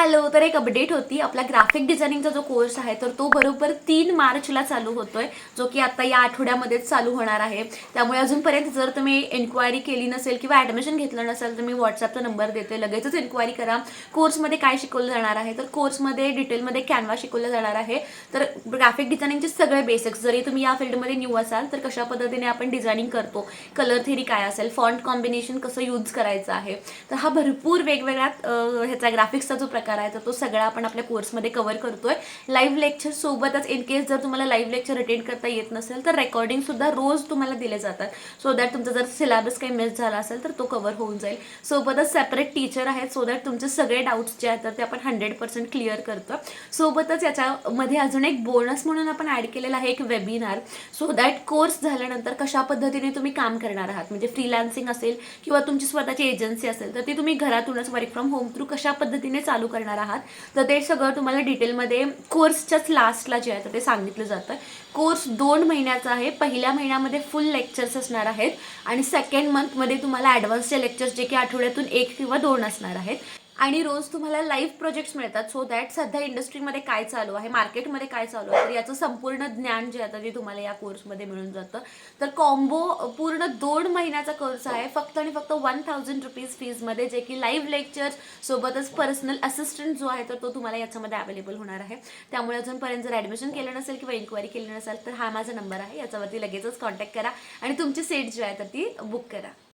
Hello, तर एक update होती. आपला ग्राफिक डिझायनिंगचा जो कोर्स आहे तर तो बरोबर 3 मार्चला चालू होतोय, जो की आता या आठवड्यामध्येच चालू होणार आहे. त्यामुळे अजूनपर्यंत जर तुम्ही एन्क्वायरी केली नसेल किंवा ॲडमिशन घेतलं नसेल तर मी व्हॉट्सअपचा नंबर देते, लगेचच एन्क्वायरी करा. कोर्समध्ये काय शिकवलं जाणार आहे तर कोर्समध्ये डिटेलमध्ये कॅनव्हा शिकवलं जाणार आहे. तर ग्राफिक डिझायनिंगचे सगळे बेसिक्स, जरी तुम्ही या फील्डमध्ये न्यू असाल तर कशा पद्धतीने आपण डिझायनिंग करतो, कलर थेरी काय असेल, फॉन्ट कॉम्बिनेशन कसं यूज करायचं आहे, तर हा भरपूर वेगवेगळ्या ह्याचा ग्राफिक्सचा जो प्रकार आहे तर तो सगळा आपण आपल्या कोर्समध्ये कव्हर करतोय. लाईव्ह लेक्चर सोबतच, इन केस जर तुम्हाला लाईव्ह लेक्चर अटेंड करता येत नसेल तर रेकॉर्डिंग सुद्धा रोज तुम्हाला दिले जातात, सो दॅट तुमचा जर सिलेबस काही मिस झाला असेल तर तो कव्हर होऊन जाईल. सोबतच सेपरेट टीचर आहेत, सो दॅट तुमचे सगळे डाऊट्स जे आहेत तर ते आपण 100% क्लिअर करतो. सोबतच याच्यामध्ये अजून एक बोनस म्हणून आपण ॲड केलेला आहे एक वेबिनार, सो दॅट कोर्स झाल्यानंतर कशा पद्धतीने तुम्ही काम करणार आहात, म्हणजे फ्रीलान्सिंग असेल किंवा तुमची स्वतःची एजन्सी असेल तर ती तुम्ही घरातूनच वर्क फ्रॉम होम थ्रू कशा पद्धतीने चालू करणार आहात, तर ते सगळं तुम्हाला डिटेलमध्ये कोर्सच्याच लास्टला जे आहे तर ते सांगितलं जातं. कोर्स 2 महिन्याचा आहे. पहिल्या महिन्यामध्ये फुल लेक्चर्स असणार आहेत आणि सेकंड मंथमध्ये तुम्हाला ॲडव्हान्सचे लेक्चर्स जे की आठवड्यातून 1 किंवा 2 असणार आहेत. आणि रोज तुम्हाला लाईव्ह प्रोजेक्ट्स मिळतात, सो दॅट सध्या इंडस्ट्रीमध्ये काय चालू आहे, मार्केटमध्ये काय चालू आहे, तर याचं संपूर्ण ज्ञान जे आहे ते तुम्हाला या कोर्समध्ये मिळून जातं. तर कॉम्बो पूर्ण 2 महिन्याचा कोर्स आहे, फक्त आणि फक्त 1000 रुपीज फीजमध्ये, जे की लाईव्ह लेक्चर्स सोबतच पर्सनल असिस्टंट जो आहे तर तो तुम्हाला याच्यामध्ये अवेलेबल होणार आहे. त्यामुळे अजूनपर्यंत जर ॲडमिशन केलं नसेल किंवा इन्क्वायरी केली नसेल तर हा माझा नंबर आहे, याच्यावरती लगेचच कॉन्टॅक्ट करा आणि तुमची सीट जी आहे तर ती बुक करा.